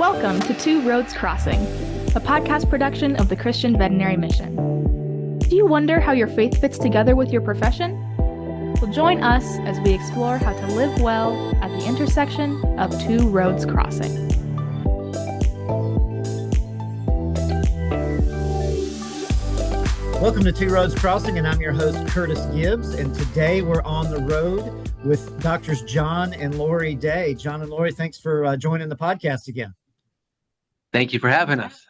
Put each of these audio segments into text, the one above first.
Welcome to Two Roads Crossing, a podcast production of the Christian Veterinary Mission. Do you wonder how your faith fits together with your profession? Well, join us as we explore how to live well at the intersection of two roads crossing. Welcome to Two Roads Crossing, and I'm your host, Curtis Gibbs, and today we're on the road with Doctors John and Laurie Day. John and Laurie, thanks for joining the podcast again. Thank you for having us.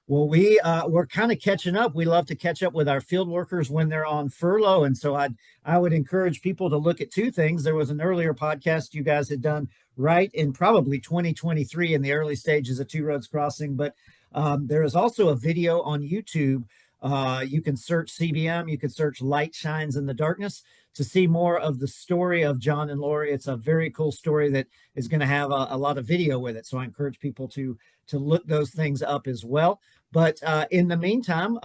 Well, we're kind of catching up. We love to catch up with our field workers when they're on furlough, and so I would encourage people to look at two things. There was an earlier podcast you guys had done right in probably 2023 in the early stages of Two Roads Crossing, but there is also a video on YouTube. You can search CBM, you can search Light Shines in the Darkness to see more of the story of John and Laurie. It's a very cool story that is going to have a lot of video with it. So I encourage people to look those things up as well. But in the meantime,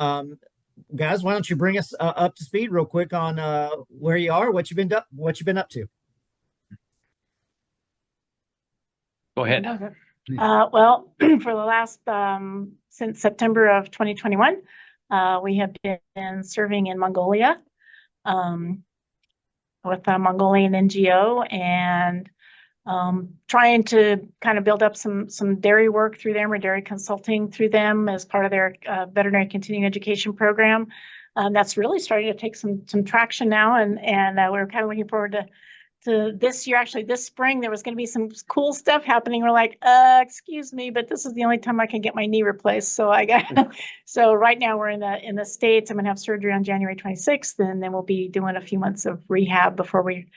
guys, why don't you bring us up to speed real quick on where you are, what you've been up to. Go ahead. Well, for the last, since September of 2021, we have been serving in Mongolia with a Mongolian NGO and trying to kind of build up some dairy work through them or dairy consulting through them as part of their veterinary continuing education program. That's really starting to take some traction now, and we're kind of looking forward to this year. Actually, this spring there was going to be some cool stuff happening. We're like, excuse me, but this is the only time I can get my knee replaced. So so right now we're in the States. I'm going to have surgery on January 26th, and then we'll be doing a few months of rehab before we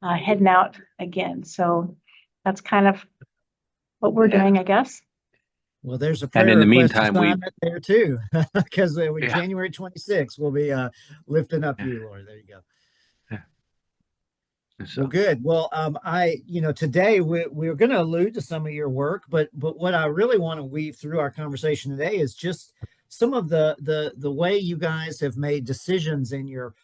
heading out again. So that's kind of what we're doing, I guess. Well, there's a prayer and in the request meantime, assignment there too, because January 26th we'll be lifting up you, Laurie. There you go. So. Well, good. Well, today we're going to allude to some of your work, but what I really want to weave through our conversation today is just some of the way you guys have made decisions in your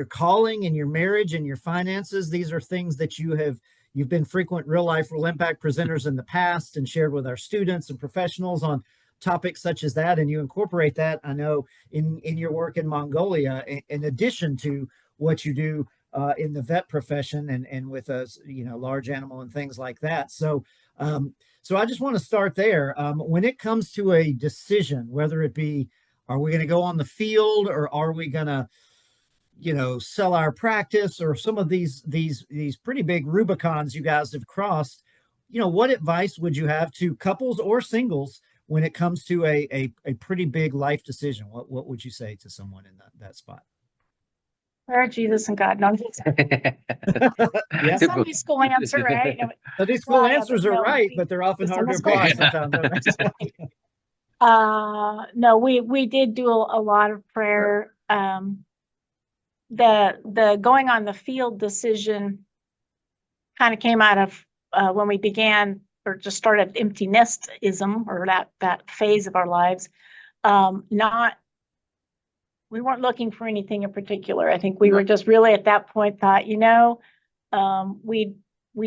calling, in your marriage, in your finances. These are things that you've been frequent real life, real impact presenters in the past and shared with our students and professionals on topics such as that. And you incorporate that, I know, in your work in Mongolia, in addition to what you do in the vet profession and with us, large animal and things like that. So I just want to start there. When it comes to a decision, whether it be, are we going to go on the field or are we going to, sell our practice, or some of these pretty big Rubicons you guys have crossed, what advice would you have to couples or singles when it comes to a pretty big life decision? What would you say to someone in that spot? Where are Jesus and God? No, Yeah. Sunday school answer, right? Sunday school answers are right, but they're often hard to apply sometimes. No, we did do a lot of prayer. The going on the field decision kind of came out of when we began or just started empty nestism, or that phase of our lives. We weren't looking for anything in particular. I think we were just really at that point thought, we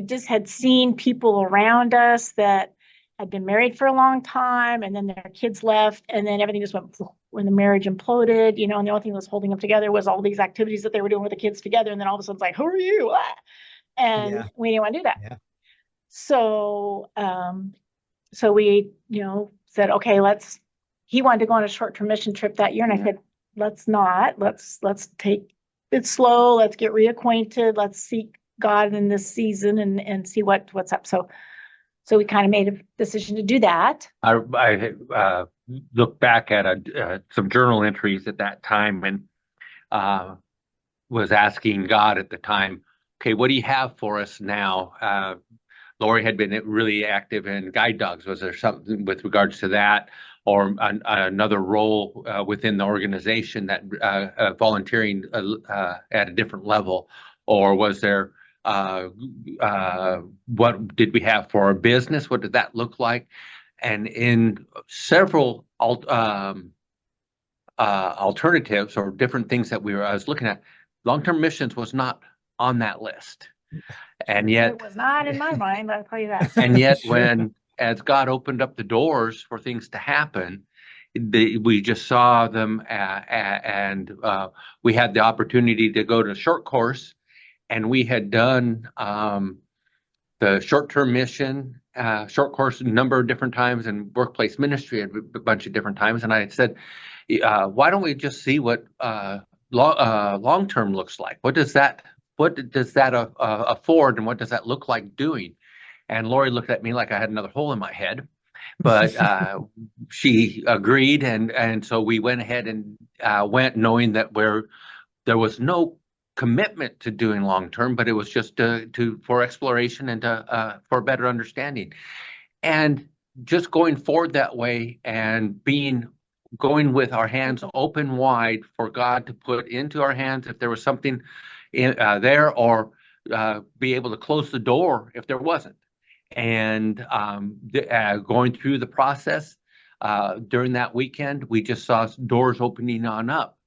just had seen people around us that had been married for a long time, and then their kids left, and then everything just went when the marriage imploded, and the only thing that was holding them together was all these activities that they were doing with the kids together. And then all of a sudden it's like, who are you? And we didn't want to do that. Yeah. So, we, said, okay, he wanted to go on a short-term mission trip that year. And I said, let's not, let's take it slow. Let's get reacquainted. Let's seek God in this season and see what's up. So we kind of made a decision to do that. I look back at some journal entries at that time and was asking God at the time, okay, what do you have for us now? Laurie had been really active in guide dogs. Was there something with regards to that, or another role within the organization that volunteering at a different level? Or was there, what did we have for our business? What did that look like? And in several alternatives or different things that I was looking at, long-term missions was not on that list. And yet it was not in my mind, I'll tell you that. And yet when as God opened up the doors for things to happen, we just saw them, and we had the opportunity to go to a short course, and we had done the short-term mission short course a number of different times, and workplace ministry a bunch of different times. And I said, why don't we just see what long-term looks like? What does that afford, and what does that look like doing? And Laurie looked at me like I had another hole in my head, but she agreed, and so we went ahead and went, knowing that there was no commitment to doing long term, but it was just for exploration and for better understanding, and just going forward that way, and going with our hands open wide for God to put into our hands if there was something there, or be able to close the door if there wasn't. And going through the process during that weekend, we just saw doors opening on up.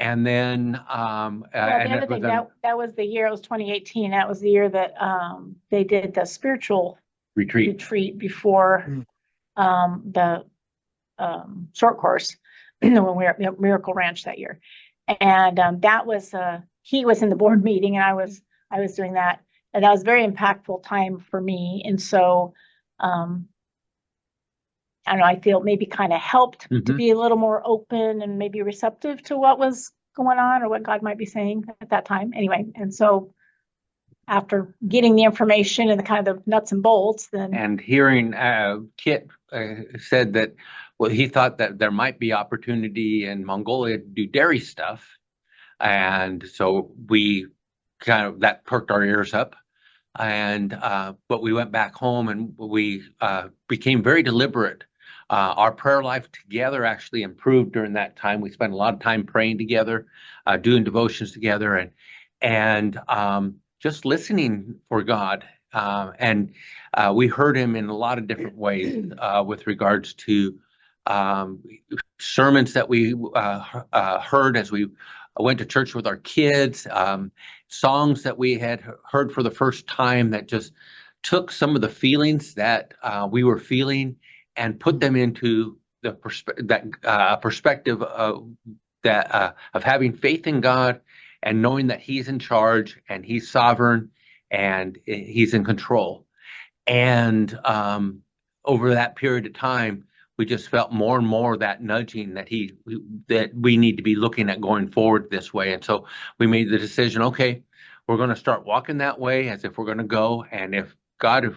And then the other thing, that was the year, it was 2018. That was the year that they did the spiritual retreat before the short course when we were at Miracle Ranch that year. And that was he was in the board meeting, and I was doing that, and that was a very impactful time for me. And so I don't know, I feel maybe kind of helped to be a little more open and maybe receptive to what was going on or what God might be saying at that time. Anyway, and so after getting the information and the kind of the nuts and bolts, then. And hearing Kit said that, well, he thought that there might be opportunity in Mongolia to do dairy stuff. And so we that perked our ears up. And but we went back home, and we became very deliberate. Our prayer life together actually improved during that time. We spent a lot of time praying together, doing devotions together, and just listening for God. And we heard him in a lot of different ways with regards to sermons that we heard as we went to church with our kids, songs that we had heard for the first time that just took some of the feelings that we were feeling and put them into the perspective of having faith in God and knowing that he's in charge and he's sovereign and he's in control. And over that period of time, we just felt more and more that nudging that we need to be looking at going forward this way. And so we made the decision, okay, we're going to start walking that way as if we're going to go. And if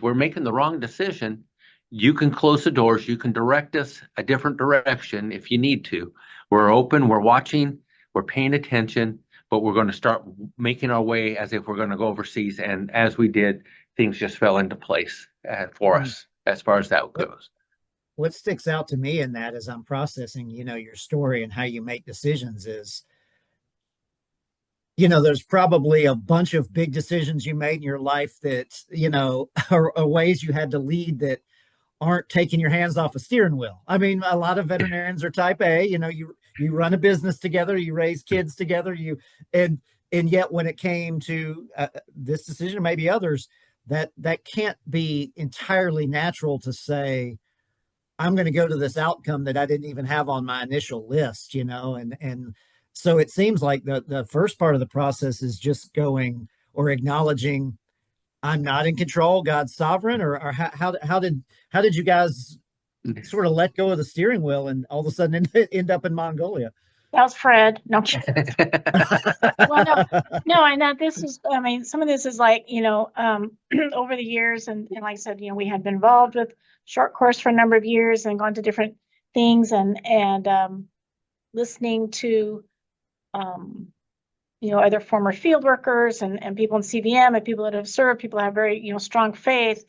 we're making the wrong decision, you can close the doors. You can direct us a different direction if you need to. We're open, we're watching, we're paying attention, but we're going to start making our way as if we're going to go overseas. And as we did, things just fell into place for us as far as that goes. What sticks out to me in that as I'm processing, your story and how you make decisions is, there's probably a bunch of big decisions you made in your life that, are ways you had to lead that aren't taking your hands off a steering wheel. I mean, a lot of veterinarians are type A, you run a business together, you raise kids together, and yet when it came to this decision, or maybe others, that can't be entirely natural to say, I'm going to go to this outcome that I didn't even have on my initial list, and so it seems like the first part of the process is just going or acknowledging I'm not in control, God's sovereign, or how did you guys sort of let go of the steering wheel and all of a sudden end up in Mongolia? That was Fred. No. Well, no, and that this is, some of this is like, over the years, and like I said, we had been involved with short course for a number of years and gone to different things and listening to, other former field workers and people in CVM and people that have served, people that have very, strong faith,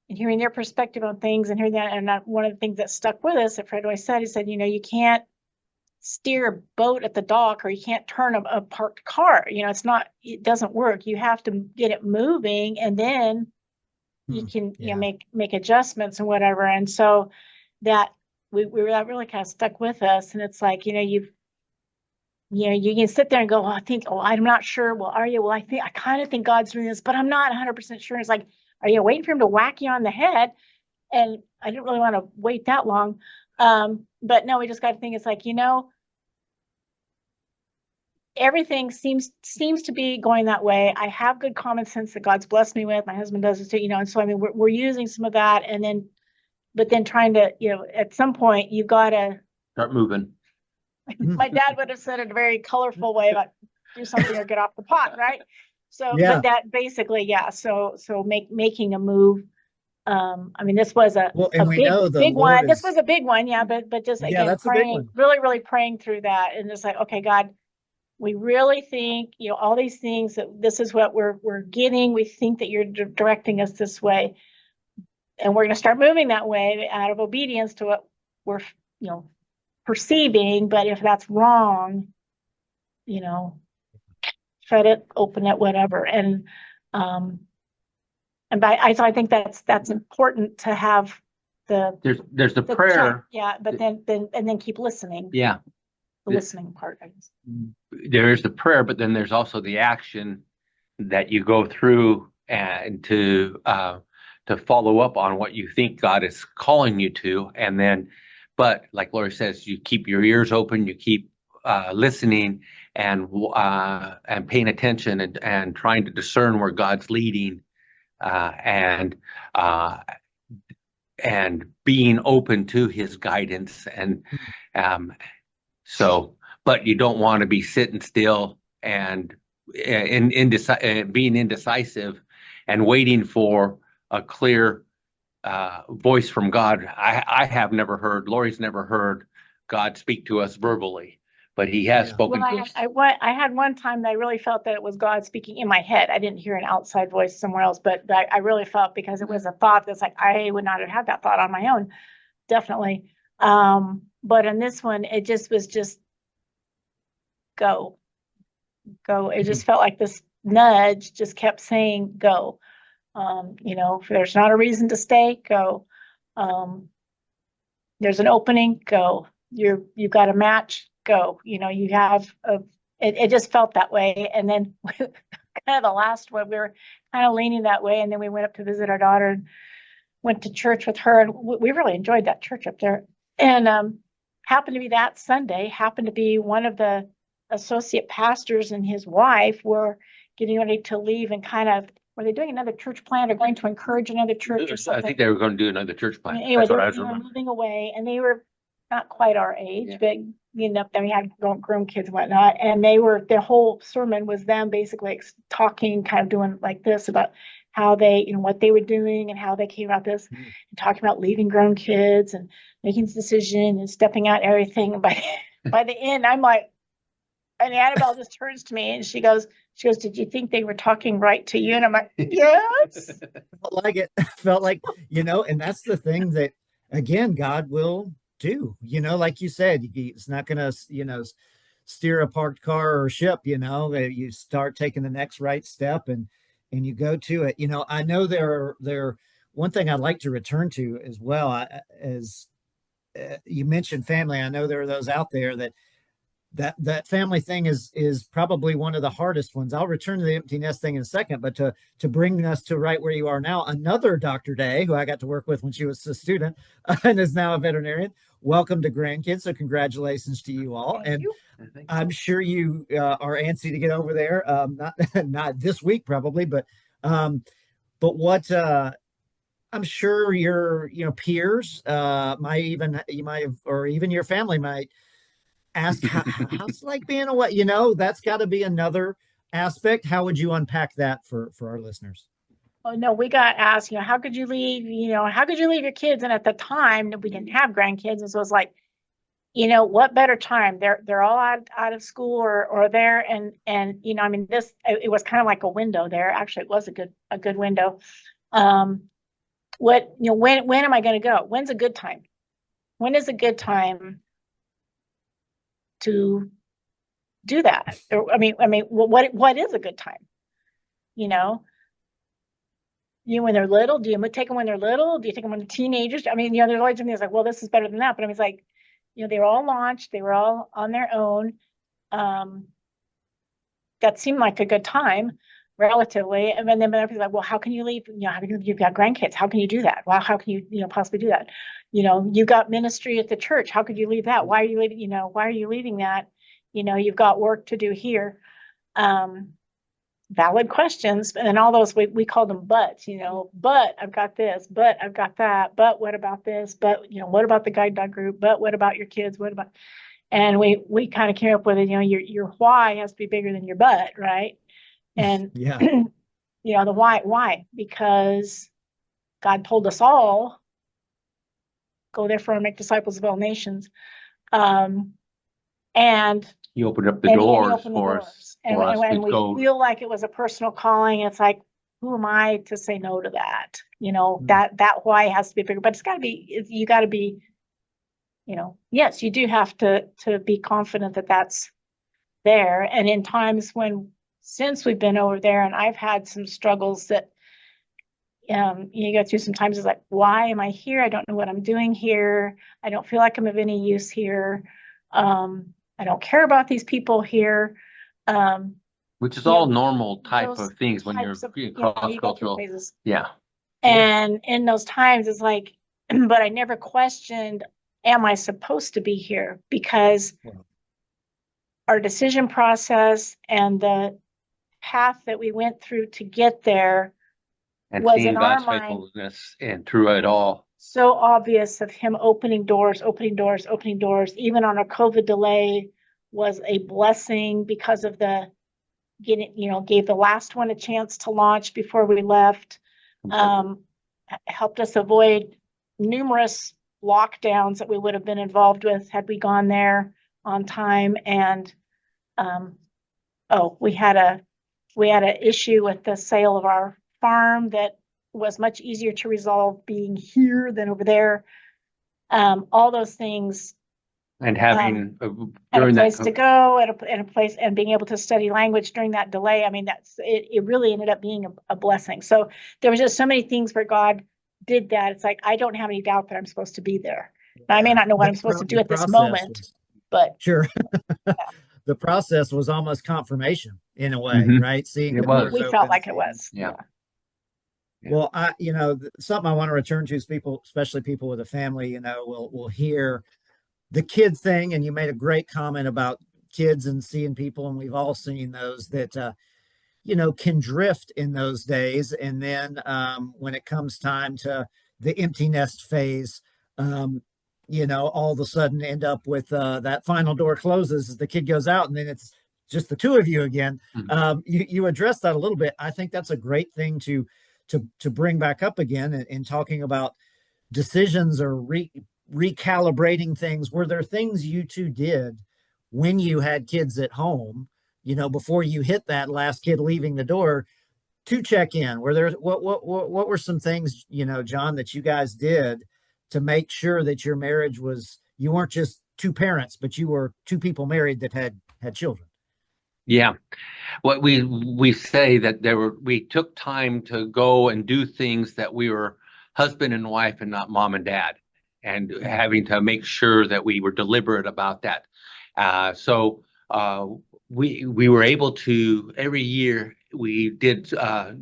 and hearing their perspective on things and hearing that. And one of the things that stuck with us that Fred always said, he said, you can't steer a boat at the dock, or you can't turn a parked car. It doesn't work. You have to get it moving, and then you can, make adjustments and whatever. And so that that really kind of stuck with us. And it's like, you can sit there and go, I'm not sure. Well, are you? Well, I kind of think God's doing this, but I'm not 100% sure. It's like, are you waiting for him to whack you on the head? and I didn't really want to wait that long. But no, we just got to think, it's like, everything seems to be going that way. I have good common sense that God's blessed me with. My husband does it too, and so I mean we're using some of that, and then but then trying to, at some point you gotta Start moving. my dad would have said it a very colorful way about do something or get off the pot, right? So Yeah. but that basically, yeah. So making a move. I mean, this was a we big know the big Lord one. This is, was a big one, yeah. But just yeah, again that's a big praying, one. really, really praying through that, and just like, okay, God, we really think, all these things, that this is what we're getting. We think that you're directing us this way, and we're going to start moving that way out of obedience to what we're, perceiving. But if that's wrong, shut it, open it, whatever. Um, so I think that's important to have There's the the prayer. yeah, but then keep listening. Yeah. The listening part, I guess. There's the prayer, but then there's also the action that you go through and to follow up on what you think God is calling you to. And then, but like Laurie says, you keep your ears open, you keep listening and paying attention and trying to discern where God's leading, and being open to his guidance. And so, but you don't want to be sitting still and being indecisive and waiting for a clear voice from God. I have never heard, Laurie's never heard God speak to us verbally, but he has spoken to us. I had one time that I really felt that it was God speaking in my head. I didn't hear an outside voice somewhere else, but I really felt, because it was a thought that's like, I would not have had that thought on my own, definitely. But in this one, it was just go. It just felt like this nudge just kept saying go. If there's not a reason to stay, go. There's an opening, go. You've got a match, go. You have it just felt that way. And then kind of the last one, we were kind of leaning that way, and then we went up to visit our daughter and went to church with her, and we really enjoyed that church up there. And happened to be that Sunday, happened to be one of the associate pastors and his wife were getting ready to leave, and were they doing another church plant or going to encourage another church or something? I think they were going to do another church plant. Anyway, That's what I they was were moving away, and they were not quite our age, but then we had grown kids and whatnot, and their whole sermon was them basically talking, kind of doing like this about how they, what they were doing and how they came about this, and talking about leaving grown kids and making this decision and stepping out everything. And by the end, I'm like, and Annabelle just turns to me and she goes, did you think they were talking right to you? And I'm like, yes. Felt like it. Felt like, and that's the thing that, again, God will do, like you said, it's not going to, steer a parked car or ship, you start taking the next right step and you go to it. I know there one thing I'd like to return to as well, as you mentioned family. I know there are those out there that family thing is probably one of the hardest ones. I'll return to the empty nest thing in a second, but to bring us to right where you are now, another Dr. Day, who I got to work with when she was a student and is now a veterinarian, welcome to grandkids. So congratulations to you all. Thank you. I'm sure you are antsy to get over there. Not this week probably, but what I'm sure your peers you might have, or even your family might ask, how's it like being away? That's got to be another aspect. How would you unpack that for our listeners? Oh no, we got asked, how could you leave? How could you leave your kids? And at the time, we didn't have grandkids, and so it's like, what better time? They're all out of school or there, and I mean, it was kind of like a window there. Actually, it was a good window. When am I going to go? When's a good time? When is a good time to do that? Or, I mean, what is a good time? When they're little, do you take them when they're little? Do you take them when they're teenagers? I mean, there's always something that's like, well, this is better than that. But I mean, it's like, they were all launched. They were all on their own. That seemed like a good time. relatively. And then other people are like, well, how can you leave? How can you've got grandkids? How can you do that? Well, how can you, possibly do that? You got ministry at the church. How could you leave that? Why are you leaving? Why are you leaving that? You've got work to do here. Valid questions. And then all those, we call them buts, but I've got this, but I've got that, but what about this? But, what about the guide dog group? But what about your kids? What about, and we kind of came up with it, your why has to be bigger than your but, right? And, Yeah. the why? Because God told us all, go therefore and make disciples of all nations. And You opened up the and he doors opened the for doors. us, And for us to when we go. feel like it was a personal calling, it's like, who am I to say no to that? That why has to be bigger, but you got to be, yes, you do have to be confident that that's there. And in times since we've been over there, and I've had some struggles that, you go through sometimes, it's like, why am I here? I don't know what I'm doing here. I don't feel like I'm of any use here. I don't care about these people here. Which is all normal type those of things when you're types of, being you go through cross-cultural. phases. Yeah. And in those times, it's like, but I never questioned, am I supposed to be here? Because our decision process and the path that we went through to get there And was seeing in our God's mind faithfulness and through it all. so obvious of him opening doors, even on a COVID delay was a blessing because of the gave the last one a chance to launch before we left. Helped us avoid numerous lockdowns that we would have been involved with had we gone there on time. And we had an issue with the sale of our farm that was much easier to resolve being here than over there. All those things. And having and a place to go, and a place, and being able to study language during that delay. I mean, it really ended up being a blessing. So there was just so many things where God did that. It's like, I don't have any doubt that I'm supposed to be there. Now, I may not know what I'm supposed to do at this moment, but sure. The process was almost confirmation in a way, right? Seeing it was. We felt like it was. Yeah. Well, something I want to return to is people, especially people with a family, will hear the kid thing. And you made a great comment about kids and seeing people. And we've all seen those that, can drift in those days. And then when it comes time to the empty nest phase, all of a sudden end up with that final door closes as the kid goes out, and then it's just the two of you again. Mm-hmm. You addressed that a little bit. I think that's a great thing to bring back up again in talking about decisions or recalibrating things. Were there things you two did when you had kids at home, before you hit that last kid leaving the door, to check in? Were there what were some things, John, that you guys did to make sure that your marriage you weren't just two parents, but you were two people married that had children? Yeah. What we say that we took time to go and do things that we were husband and wife and not mom and dad, and having to make sure that we were deliberate about that. So we were able to, every year we did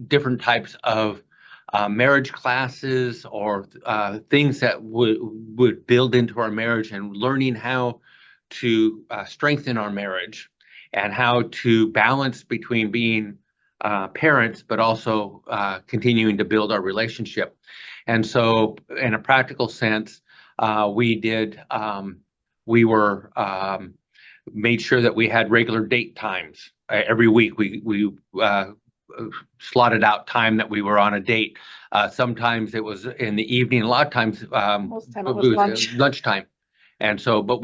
different types of marriage classes or things that would build into our marriage, and learning how to strengthen our marriage and how to balance between being parents, but also continuing to build our relationship. And so in a practical sense, we made sure that we had regular date times. Every week we slotted out time that we were on a date. Sometimes it was in the evening. A lot of times, most time it was lunchtime. And so, but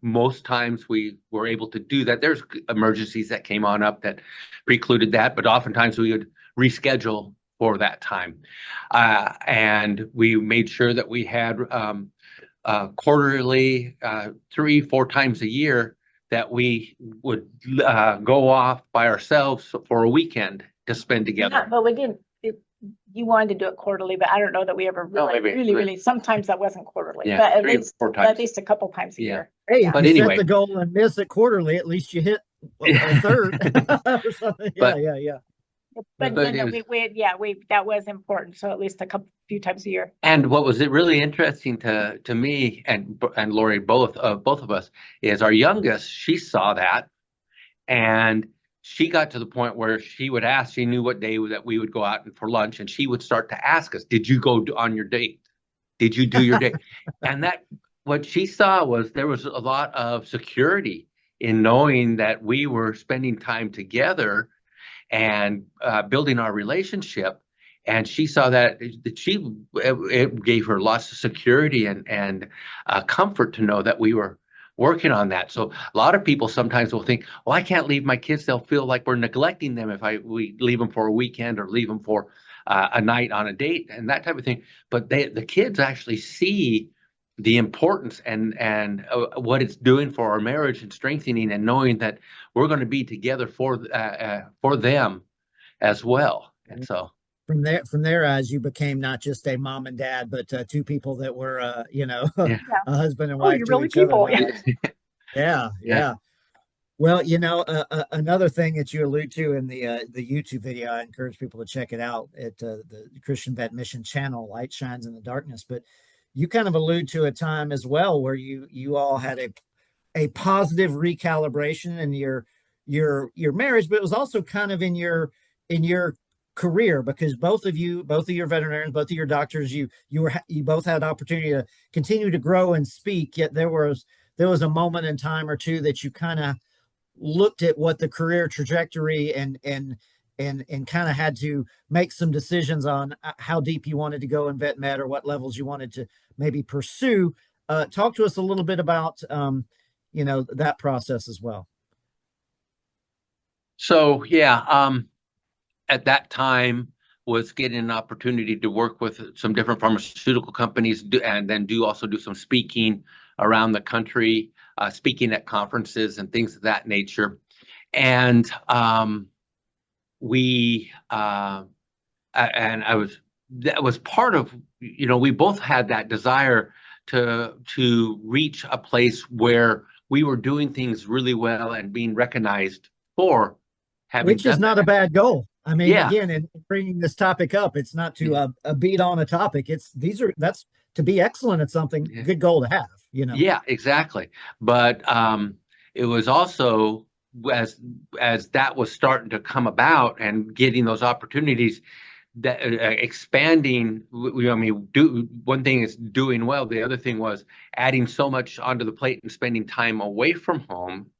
most times we were able to do that. There's emergencies that came on up that precluded that, but oftentimes we would reschedule for that time. And we made sure that we had quarterly, 3-4 times a year, that we would go off by ourselves for a weekend to spend together. Yeah, but we didn't. You wanted to do it quarterly, but I don't know that we ever really. Sometimes that wasn't quarterly, but at least a couple times a year. Hey, if you set the goal and miss it quarterly, at least you hit a third or something. Yeah, but yeah, yeah. But but it no, was. we that was important. So at least few times a year. And what was it really interesting to me and Lori, both of us, is our youngest. She saw that, and she got to the point where she would ask. She knew what day that we would go out for lunch, and she would start to ask us, "Did you go on your date? Did you do your date?" And that what she saw was there was a lot of security in knowing that we were spending time together and building our relationship. And she saw that it gave her lots of security and comfort to know that we were working on that. So a lot of people sometimes will think, "Well, I can't leave my kids. They'll feel like we're neglecting them if we leave them for a weekend or leave them for a night on a date and that type of thing." But the kids actually see the importance and what it's doing for our marriage and strengthening and knowing that we're going to be together for them as well. And so From their eyes, you became not just a mom and dad, but two people that were, yeah, a husband and Oh, wife you're to really each other people. now. Yeah. Yeah, yeah. yeah. Well, another thing that you allude to in the YouTube video, I encourage people to check it out at the Christian Vet Mission channel, Light Shines in the Darkness. But you kind of allude to a time as well where you all had a positive recalibration in your marriage, but it was also kind of in your career because both of your veterinarians, both of your doctors, you both had opportunity to continue to grow and speak. Yet there was a moment in time or two that you kind of looked at what the career trajectory and kind of had to make some decisions on how deep you wanted to go in vet med or what levels you wanted to maybe pursue. Talk to us a little bit about that process as well. So yeah, at that time was getting an opportunity to work with some different pharmaceutical companies and then also do some speaking around the country, speaking at conferences and things of that nature. And we and I was that was part of, we both had that desire to reach a place where we were doing things really well and being recognized for having Which is done not a that. bad goal. I mean, Yeah, again, in bringing this topic up, it's not to yeah, beat on a topic. That's to be excellent at something. yeah, Good goal to have. yeah, exactly. But it was also as that was starting to come about and getting those opportunities that expanding. I mean, one thing is doing well. The other thing was adding so much onto the plate and spending time away from home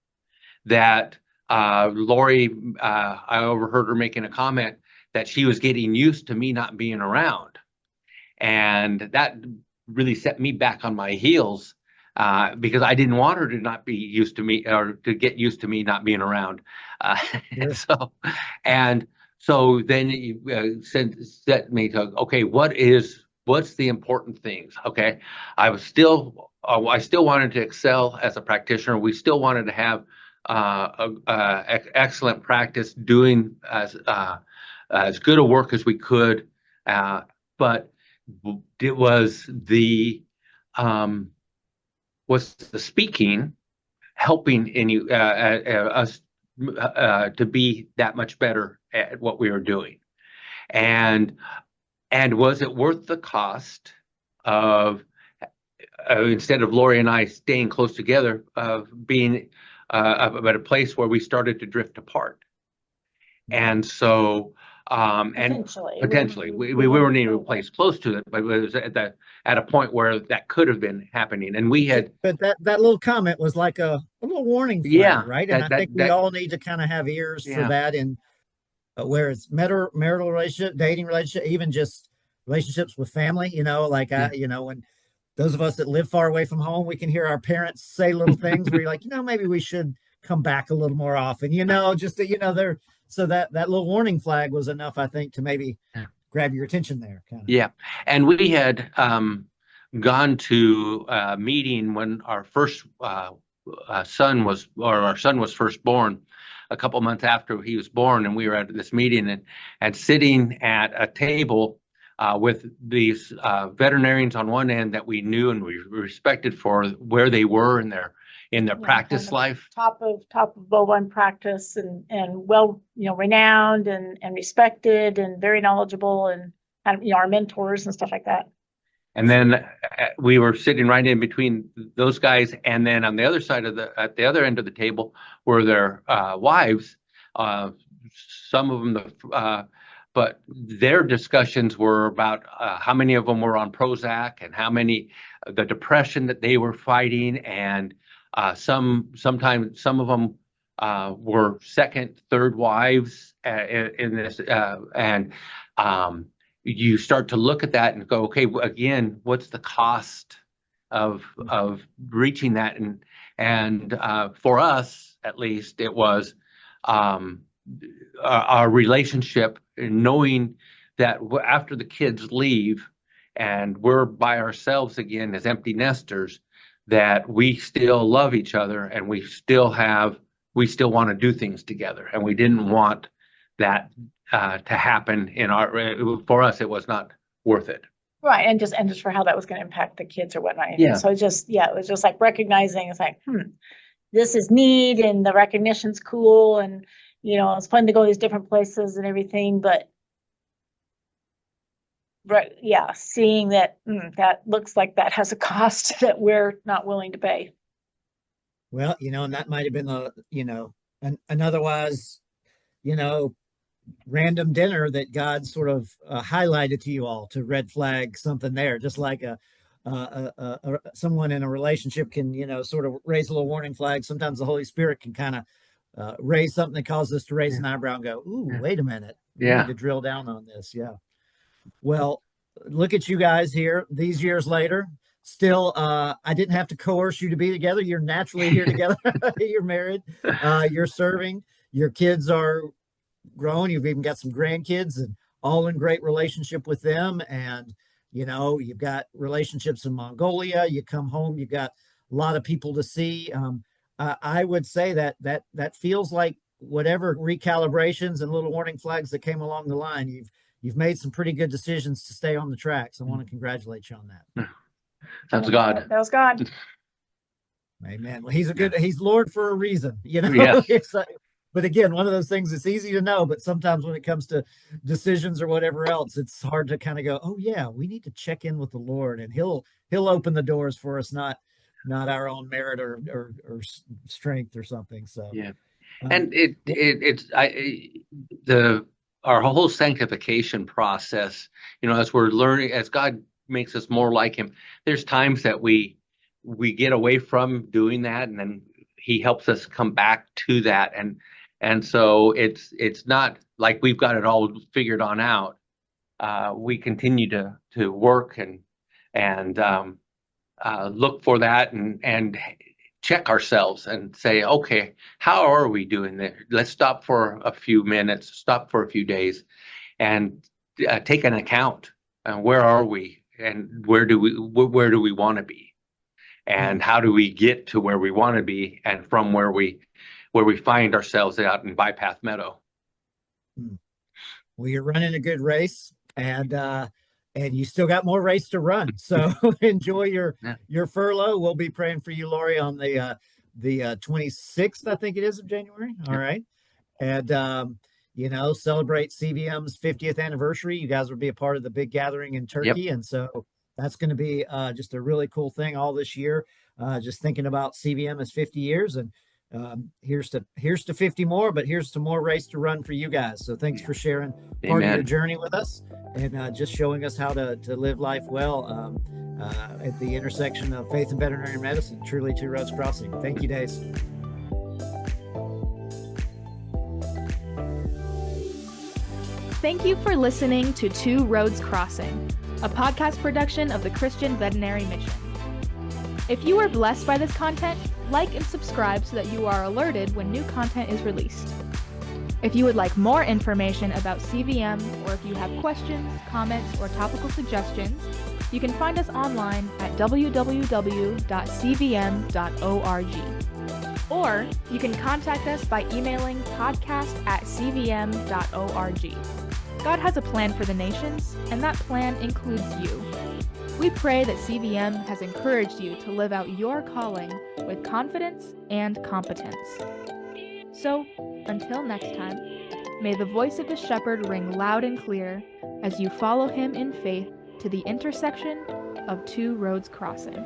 that Laurie, I overheard her making a comment that she was getting used to me not being around. And that really set me back on my heels because I didn't want her to not be used to me or to get used to me not being around. Uh, Sure. and so then you set me to, okay, what's the important things? Okay, I still wanted to excel as a practitioner. We still wanted to have excellent practice, doing as good a work as we could, but it was the speaking helping us to be that much better at what we were doing, and was it worth the cost of instead of Laurie and I staying close together, of being at a place where we started to drift apart. And so, and potentially, we weren't even a place close to it, but it was at a point where that could have been happening. And we had, But that little comment was like a little warning yeah, flag, right? And I think we all need to kind of have ears for yeah, that. And where it's marital relationship, dating relationship, even just relationships with family. Like yeah, when those of us that live far away from home, we can hear our parents say little things where you're like, maybe we should come back a little more often. Just there. So that little warning flag was enough, I think, to maybe grab your attention there, kind of. yeah. And we had gone to a meeting when our first son was first born, a couple months after he was born, and we were at this meeting and sitting at a table with these veterinarians on one end that we knew and we respected for where they were in in their practice life. Top of bovine practice and well, renowned and respected and very knowledgeable and our mentors and stuff like that. And then we were sitting right in between those guys, and then on the other side at the other end of the table were their wives. Some of them, but their discussions were about how many of them were on Prozac and how many, the depression that they were fighting, and sometimes some of them were second, third wives in this, and you start to look at that and go, okay, again, what's the cost of reaching that? And for us, at least, it was our relationship, knowing that after the kids leave and we're by ourselves again as empty nesters, that we still love each other and we still want to do things together. And we didn't want that to happen for us. It was not worth it. Right. And just for how that was going to impact the kids or whatnot. Yeah. So it was just like recognizing, it's like, this is neat and the recognition's cool. And, it's fun to go to these different places and everything, but seeing that, that looks like that has a cost that we're not willing to pay. Well, and that might've been an otherwise, random dinner that God sort of highlighted to you all to red flag something there, just like someone in a relationship can, sort of raise a little warning flag. Sometimes the Holy Spirit can kind of raise something that causes us to raise an eyebrow and go, ooh, wait a minute. We need to drill down on this. Yeah. Well, look at you guys here these years later. Still, I didn't have to coerce you to be together. You're naturally here together. You're married. You're serving. Your kids are grown. You've even got some grandkids and all in great relationship with them. And, you've got relationships in Mongolia. You come home, you've got a lot of people to see. I would say that feels like whatever recalibrations and little warning flags that came along the line, you've made some pretty good decisions to stay on the tracks. I want to congratulate you on that. That's God. That was God. Amen. Well, he's Lord for a reason, Yes. But again, one of those things, it's easy to know, but sometimes when it comes to decisions or whatever else, it's hard to kind of go, oh yeah, we need to check in with the Lord, and he'll open the doors for us, not our own merit or strength or something. So yeah. And our whole sanctification process, as we're learning, as God makes us more like him, there's times that we get away from doing that, and then he helps us come back to that. And so it's not like we've got it all figured on out. We continue to work and look for that and check ourselves and say, okay, how are we doing this? Let's stop for a few minutes, stop for a few days, and take an account. Where are we, and where do we want to be, and how do we get to where we want to be, and from where we find ourselves out in Bypath Meadow. Well, you're running a good race, and you still got more race to run. So enjoy your furlough. We'll be praying for you, Laurie, on the 26th, I think it is, of January. All right. And, celebrate CVM's 50th anniversary. You guys will be a part of the big gathering in Turkey. Yep. And so that's going to be just a really cool thing all this year. Just thinking about CVM as 50 years, and here's to 50 more, but here's to more race to run for you guys. So thanks for sharing part of your journey with us, and just showing us how to live life well at the intersection of faith and veterinary medicine. Truly two roads crossing. Thank you, Days. Thank you for listening to Two Roads Crossing, a podcast production of the Christian Veterinary Mission. If you are blessed by this content, like and subscribe so that you are alerted when new content is released. If you would like more information about CVM, or if you have questions, comments, or topical suggestions, you can find us online at www.cvm.org. Or you can contact us by emailing podcast@cvm.org. God has a plan for the nations, and that plan includes you. We pray that CVM has encouraged you to live out your calling with confidence and competence. So, until next time, may the voice of the shepherd ring loud and clear as you follow him in faith to the intersection of two roads crossing.